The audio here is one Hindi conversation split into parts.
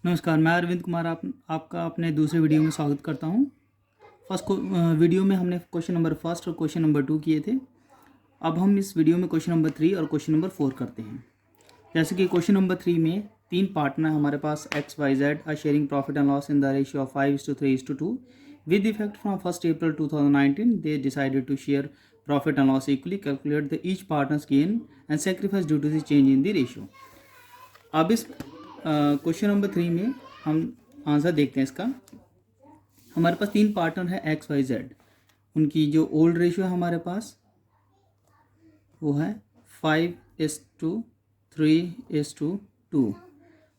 नमस्कार, मैं अरविंद कुमार आपका अपने दूसरे वीडियो में स्वागत करता हूं। वीडियो में हमने क्वेश्चन नंबर फर्स्ट और क्वेश्चन नंबर 2 किए थे। अब हम इस वीडियो में क्वेश्चन नंबर 3 और क्वेश्चन नंबर 4 करते हैं। जैसे कि क्वेश्चन नंबर 3 में 3 पार्टनर हमारे पास X Y Z R sharing profit and loss in the ratio of 5:3:2 with effect from 1 April 2019 they decided to share profit and loss equally calculate the each partners gain and sacrifice due to the change in the ratio. अब इस क्वेश्चन नंबर 3 में हम आंसर देखते हैं इसका। हमारे पास 3 पार्टनर है एक्स वाई जेड। उनकी जो ओल्ड रेशियो है हमारे पास वो है 5:3:2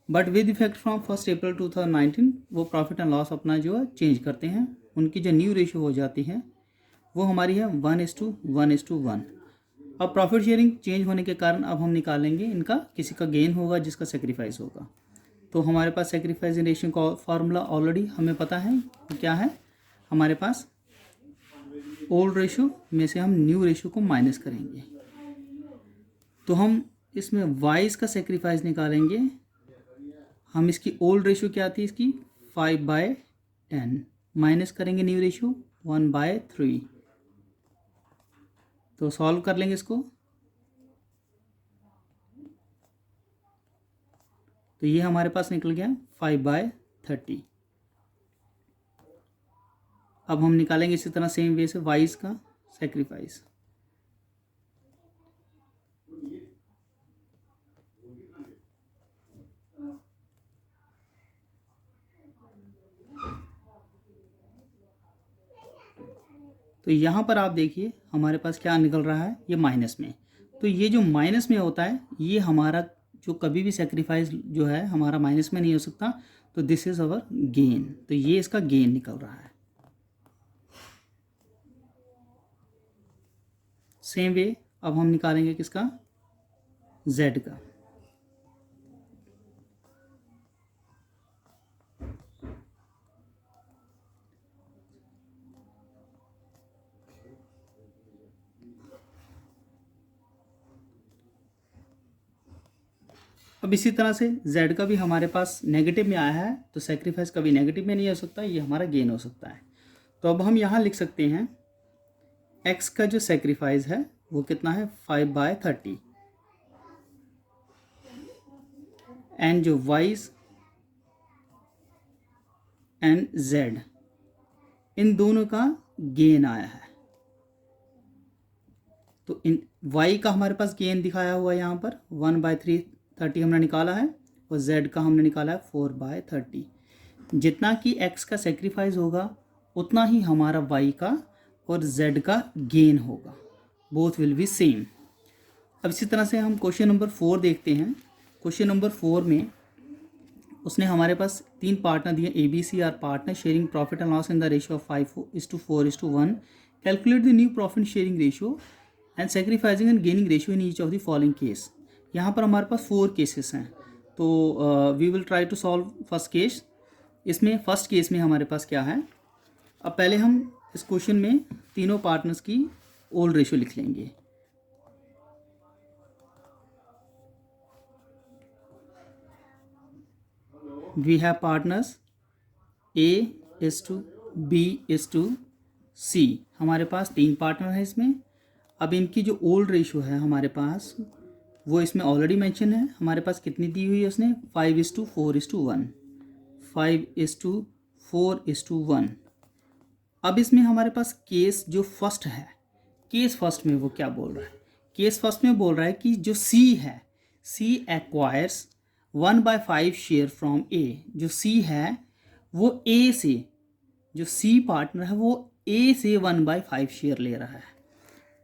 but with effect from 1 April 2019 वो प्रॉफिट एंड लॉस अपना जो है चेंज करते हैं। उनकी जो न्यू रेशियो हो जाती है वो हमारी है 1:1:1। अब प्रॉफिट शेयरिंग चेंज होने के कारण अब हम निकालेंगे इनका, किसी का गेन होगा जिसका सेक्रीफाइस होगा। तो हमारे पास सेक्रीफाइस रेशियो का फॉर्मूला ऑलरेडी हमें पता है क्या है। हमारे पास ओल्ड रेशियो में से हम न्यू रेशियो को माइनस करेंगे तो हम इसमें वाइज का सेक्रीफाइस निकालेंगे। हम इसकी ओल्ड रेशियो क्या थी, इसकी 5/10 माइनस करेंगे न्यू रेशियो 1/3। तो सॉल्व कर लेंगे इसको। तो ये हमारे पास निकल गया 5/30। अब हम निकालेंगे इसी तरह सेम वे से वाइज का सेक्रीफाइस। तो यहाँ पर आप देखिए हमारे पास क्या निकल रहा है, ये माइनस में। तो ये जो माइनस में होता है ये हमारा जो कभी भी सेक्रीफाइस जो है हमारा माइनस में नहीं हो सकता। तो दिस इज अवर गेन। तो ये इसका गेन निकल रहा है। सेम वे अब हम निकालेंगे किसका, जेड का। अब इसी तरह से z का भी हमारे पास नेगेटिव में आया है तो सेक्रीफाइस कभी नेगेटिव में नहीं हो सकता, ये हमारा गेन हो सकता है। तो अब हम यहाँ लिख सकते हैं x का जो सेक्रीफाइस है वो कितना है 5/30 एंड जो वाइज एंड z इन दोनों का गेन आया है। तो इन y का हमारे पास गेन दिखाया हुआ है यहाँ पर 1/330 हमने निकाला है और z का हमने निकाला है 4/30। जितना कि x का सेक्रीफाइस होगा उतना ही हमारा y का और z का गेन होगा। Both will be same. अब इसी तरह से हम क्वेश्चन नंबर 4 देखते हैं। क्वेश्चन नंबर 4 में उसने हमारे पास 3 पार्टनर दिए ABC are partner sharing profit and loss in the ratio of 5:4:1 calculate the new profit sharing ratio and sacrificing and gaining ratio in each of the following case. यहाँ पर हमारे पास 4 केसेस हैं। तो we will try to solve first case. इसमें फर्स्ट केस में हमारे पास क्या है, अब पहले हम इस क्वेश्चन में तीनों पार्टनर्स की ओल्ड रेशियो लिख लेंगे। We have partners A:B:C। हमारे पास 3 पार्टनर हैं इसमें। अब इनकी जो ओल्ड रेशियो है हमारे पास वो इसमें ऑलरेडी मेंशन है। हमारे पास कितनी दी हुई है उसने 5:4:1 5:4:1। अब इसमें हमारे पास केस जो फर्स्ट है, केस फर्स्ट में वो क्या बोल रहा है, केस फर्स्ट में बोल रहा है कि जो C है C acquires 1/5 share from A। जो C है वो A से, जो C पार्टनर है वो A से 1/5 शेयर ले रहा है।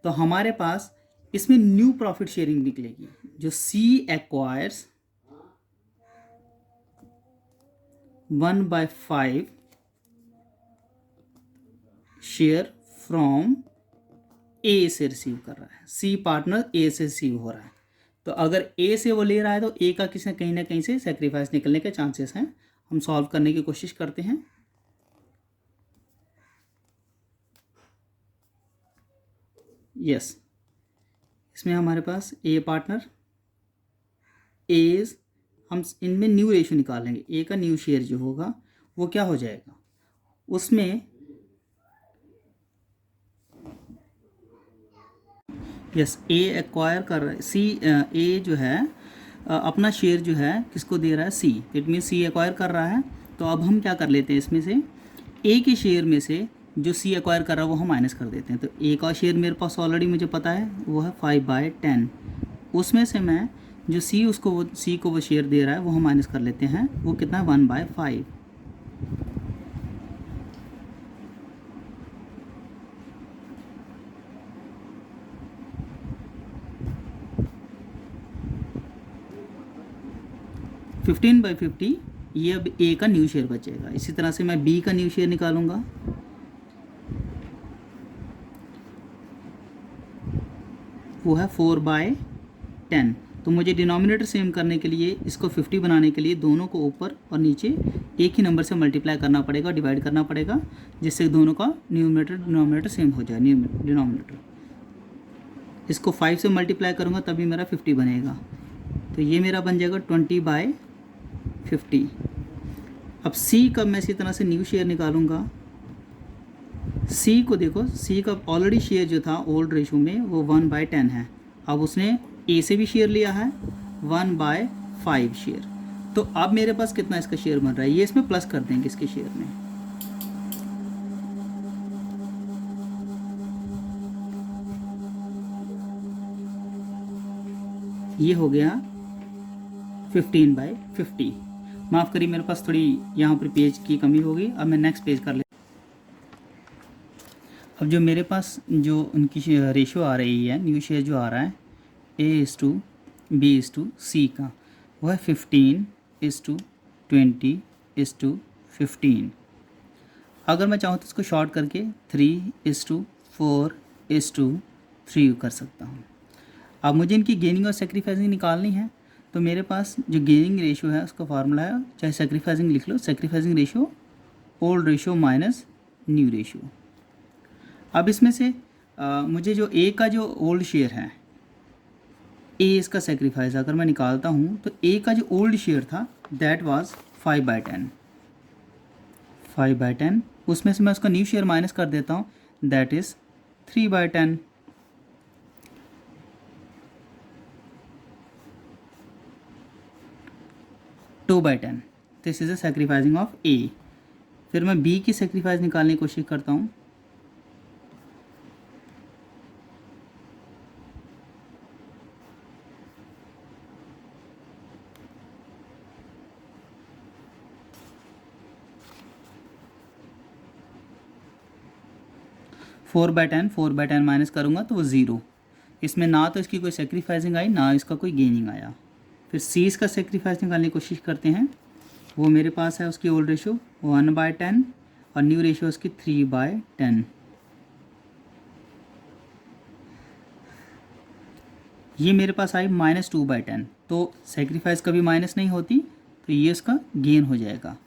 तो हमारे पास इसमें न्यू प्रॉफिट शेयरिंग निकलेगी। जो C acquires 1/5 share from A से रिसीव कर रहा है। C पार्टनर A से रिसीव हो रहा है। तो अगर A से वो ले रहा है तो A का किसी कहीं ना कहीं से सेक्रीफाइस निकलने के चांसेस हैं। हम सॉल्व करने की कोशिश करते हैं। यस, इसमें हमारे पास A पार्टनर A हम इनमें न्यू रेशियो निकालेंगे। ए का न्यू शेयर जो होगा वो क्या हो जाएगा, उसमें यस ए एक्वायर कर रहा है, सी ए जो है अपना शेयर जो है किसको दे रहा है, सी। इट मीन सी एक्वायर कर रहा है। तो अब हम क्या कर लेते हैं, इसमें से ए के शेयर में से जो सी एक्वायर कर रहा है वो हम माइनस कर देते हैं। तो ए का शेयर मेरे पास ऑलरेडी मुझे पता है वो है 5/10, उसमें से मैं जो सी उसको वो सी को वो शेयर दे रहा है वो हम माइनस कर लेते हैं। वो कितना है, 1/5। फिफ्टीन बाई 50 ये अब ए का न्यू शेयर बचेगा। इसी तरह से मैं बी का न्यू शेयर निकालूंगा। वो है 4/10। तो मुझे डिनोमिनेटर सेम करने के लिए, इसको 50 बनाने के लिए दोनों को ऊपर और नीचे एक ही नंबर से मल्टीप्लाई करना पड़ेगा, डिवाइड करना पड़ेगा, जिससे दोनों का न्यूमरेटर डिनोमिनेटर सेम हो जाए। डिनोमिनेटर इसको 5 से मल्टीप्लाई करूँगा तभी मेरा 50 बनेगा। तो ये मेरा बन जाएगा 20/50। अब सी का मैं इसी तरह से न्यू शेयर निकालूंगा। सी को देखो, सी का ऑलरेडी शेयर जो था ओल्ड रेशियो में वो 1/10 है। अब उसने ए से भी शेयर लिया है 1/5 शेयर। तो अब मेरे पास कितना इसका शेयर बन रहा है, ये इसमें प्लस कर देंगे इसके शेयर में। ये हो गया 15/50। माफ़ करिए, मेरे पास थोड़ी यहाँ पर पेज की कमी हो गई। अब मैं नेक्स्ट पेज कर ले। अब जो मेरे पास जो उनकी रेशियो आ रही है, न्यू शेयर जो आ रहा है A/B/C का, वो है 15:20:15। अगर मैं चाहूँ तो इसको शॉर्ट करके 3:4:3 कर सकता हूँ। अब मुझे इनकी गेनिंग और सेक्रीफाइसिंग निकालनी है। तो मेरे पास जो गेनिंग रेशियो है उसका फार्मूला है, चाहे सेक्रीफाइसिंग लिख लो, sacrificing ratio old ratio minus new ratio. अब इसमें से मुझे जो ए का जो ओल्ड शेयर है, ए इसका सेक्रीफाइस अगर मैं निकालता हूँ तो ए का जो ओल्ड शेयर था दैट वाज 5/10। उसमें से मैं उसका न्यू शेयर माइनस कर देता हूँ, that is 3/10। This is the sacrificing of A. फिर मैं बी की सेक्रीफाइस निकालने की कोशिश करता हूँ। फोर बाय टेन माइनस करूँगा तो वो 0। इसमें ना तो इसकी कोई सेक्रीफाइसिंग आई, ना इसका कोई गेनिंग आया। फिर सी इसका सेक्रीफाइस निकालने की कोशिश करते हैं। वो मेरे पास है उसकी ओल्ड रेशियो 1/10 और न्यू रेशियो उसकी 3/10। ये मेरे पास आई -2/10। तो सेक्रीफाइस कभी माइनस नहीं होती, तो ये इसका गेन हो जाएगा।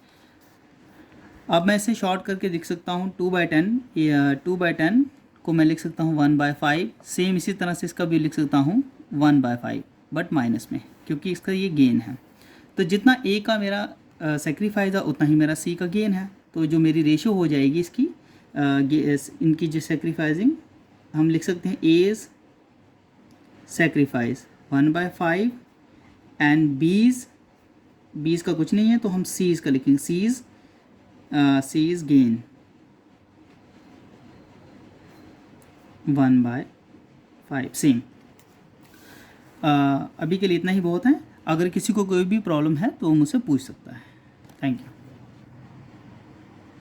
अब मैं इसे शॉर्ट करके लिख सकता हूँ 2/10 को मैं लिख सकता हूँ 1/5। सेम इसी तरह से इसका भी लिख सकता हूँ 1/5 बट माइनस में, क्योंकि इसका ये गेन है। तो जितना ए का मेरा सेक्रीफाइस है उतना ही मेरा सी का गेन है। तो जो मेरी रेशियो हो जाएगी इसकी इनकी जो सेक्रीफाइसिंग, हम लिख सकते हैं एज सेक्रीफाइस 1/5 एंड बीज का कुछ नहीं है तो हम सीज का लिखेंगे, सीज गेन 1/5 सेम। अभी के लिए इतना ही बहुत है। अगर किसी को कोई भी प्रॉब्लम है तो वो मुझसे पूछ सकता है। Thank you.